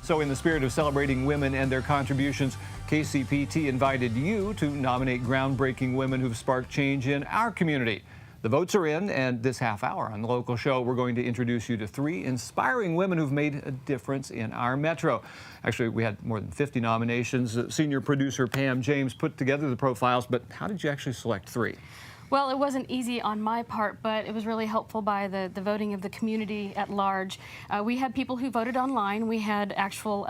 So in the spirit of celebrating women and their contributions, KCPT invited you to nominate groundbreaking women who've sparked change in our community. The votes are in, and this half hour on The Local Show, we're going to introduce you to 3 inspiring women who've made a difference in our metro. Actually, we had more than 50 nominations. Senior producer Pam James put together the profiles, but how did you actually select 3? Well, it wasn't easy on my part, but it was really helpful by the voting of the community at large. We had people who voted online. We had actual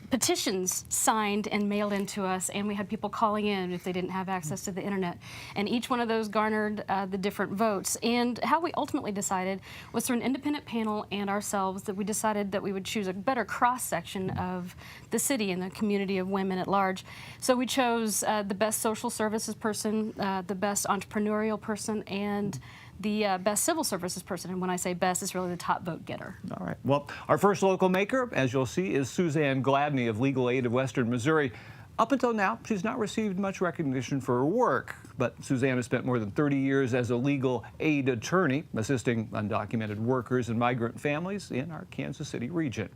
petitions signed and mailed in to us, and we had people calling in if they didn't have access to the internet. And each one of those garnered the different votes. And how we ultimately decided was through an independent panel and ourselves that we decided that we would choose a better cross-section of the city and the community of women at large. So we chose the best social services person, the best entrepreneurial person, and the best civil services person. And when I say best, it's really the top vote getter. All right. Well, our first local maker, as you'll see, is Suzanne Gladney of Legal Aid of Western Missouri. Up until now, she's not received much recognition for her work, but Suzanne has spent more than 30 years as a legal aid attorney, assisting undocumented workers and migrant families in our Kansas City region.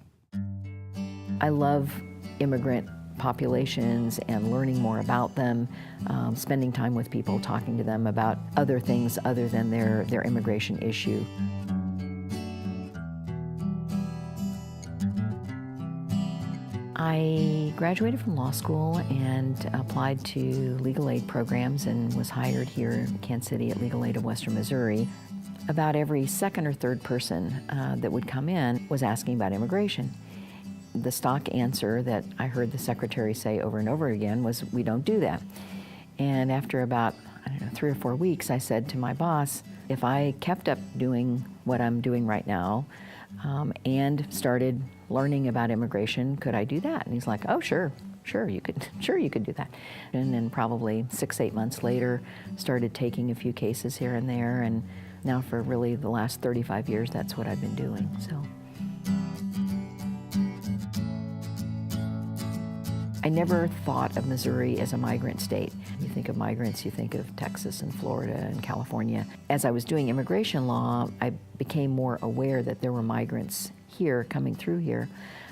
I love immigrant populations and learning more about them, spending time with people, talking to them about other things other than their immigration issue. I graduated from law school and applied to legal aid programs and was hired here in Kansas City at Legal Aid of Western Missouri. About every second or third person that would come in was asking about immigration. The stock answer that I heard the secretary say over and over again was, "We don't do that." And after about, 3 or 4 weeks, I said to my boss, if I kept up doing what I'm doing right now and started learning about immigration, could I do that? And he's like, "Oh, sure you could do that." And then probably 6-8 months later, started taking a few cases here and there, and now for really the last 35 years, that's what I've been doing. So. I never thought of Missouri as a migrant state. You think of migrants, you think of Texas and Florida and California. As I was doing immigration law, I became more aware that there were migrants here, coming through here,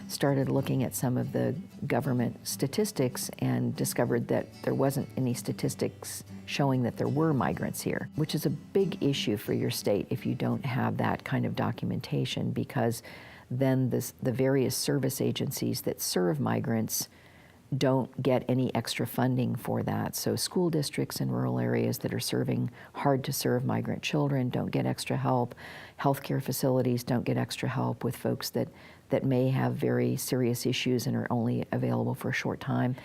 started looking at some of the government statistics and discovered that there wasn't any statistics showing that there were migrants here, which is a big issue for your state if you don't have that kind of documentation, because then the various service agencies that serve migrants don't get any extra funding for that. So school districts in rural areas that are serving hard to serve migrant children don't get extra help. Healthcare facilities don't get extra help with folks that may have very serious issues and are only available for a short time.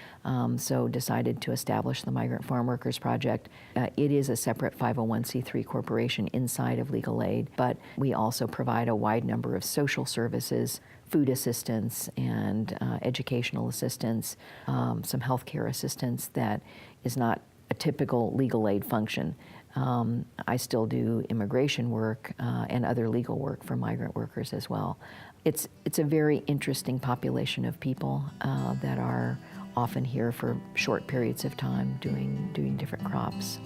So decided to establish the Migrant Farm Workers Project. It is a separate 501c3 corporation inside of Legal Aid, but we also provide a wide number of social services, food assistance and educational assistance, some healthcare assistance that is not a typical legal aid function. I still do immigration work and other legal work for migrant workers as well. It's a very interesting population of people that are often here for short periods of time doing different crops.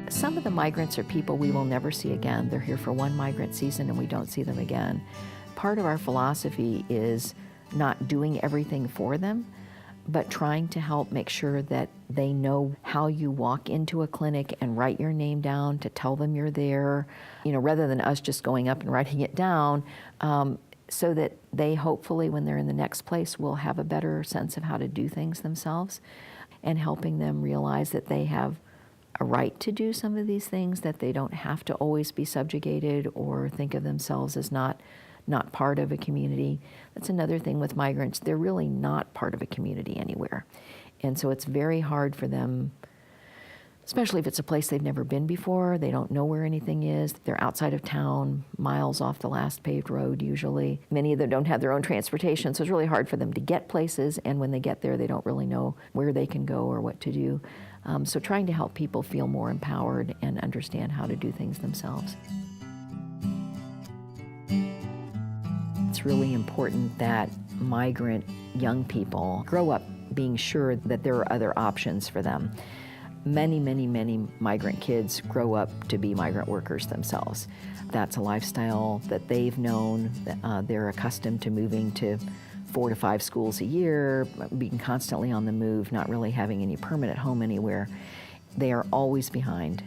Some of the migrants are people we will never see again. They're here for one migrant season and we don't see them again. Part of our philosophy is not doing everything for them, but trying to help make sure that they know how you walk into a clinic and write your name down to tell them you're there, rather than us just going up and writing it down, so that they hopefully, when they're in the next place, will have a better sense of how to do things themselves, and helping them realize that they have a right to do some of these things, that they don't have to always be subjugated or think of themselves as not part of a community. That's another thing with migrants. They're really not part of a community anywhere. And so it's very hard for them, especially if it's a place they've never been before, they don't know where anything is, they're outside of town, miles off the last paved road usually. Many of them don't have their own transportation, so it's really hard for them to get places, and when they get there, they don't really know where they can go or what to do. So trying to help people feel more empowered and understand how to do things themselves. It's really important that migrant young people grow up being sure that there are other options for them. Many, many, many migrant kids grow up to be migrant workers themselves. That's a lifestyle that they've known. They're accustomed to moving to 4 to 5 schools a year, being constantly on the move, not really having any permanent home anywhere. They are always behind.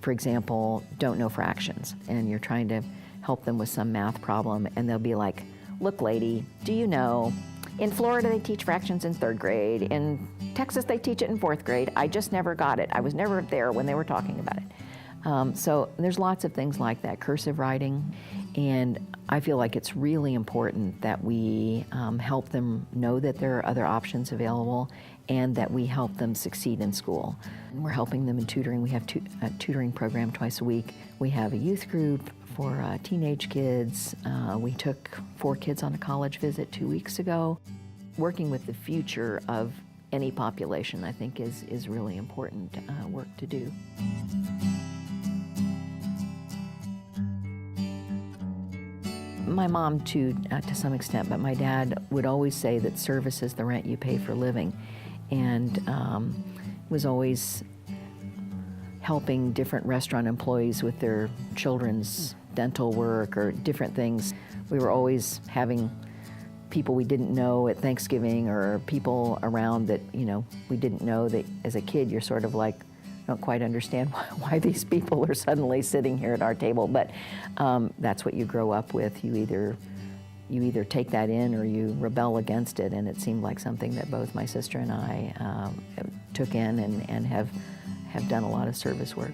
For example, don't know fractions, and you're trying to help them with some math problem, and they'll be like, "Look, lady, do you know, in Florida they teach fractions in 3rd grade. In Texas they teach it in 4th grade. I just never got it. I was never there when they were talking about it." So there's lots of things like that, cursive writing, and I feel like it's really important that we help them know that there are other options available and that we help them succeed in school. And we're helping them in tutoring. We have a tutoring program twice a week. We have a youth group for teenage kids. We took 4 kids on a college visit 2 weeks ago. Working with the future of any population, I think, is really important work to do. My mom, too, to some extent, but my dad would always say that service is the rent you pay for living, and was always helping different restaurant employees with their children's dental work or different things. We were always having people we didn't know at Thanksgiving, or people around that, you know, we didn't know, that as a kid you're sort of like, don't quite understand why these people are suddenly sitting here at our table, but that's what you grow up with. You either take that in or you rebel against it, and it seemed like something that both my sister and I took in and have done a lot of service work.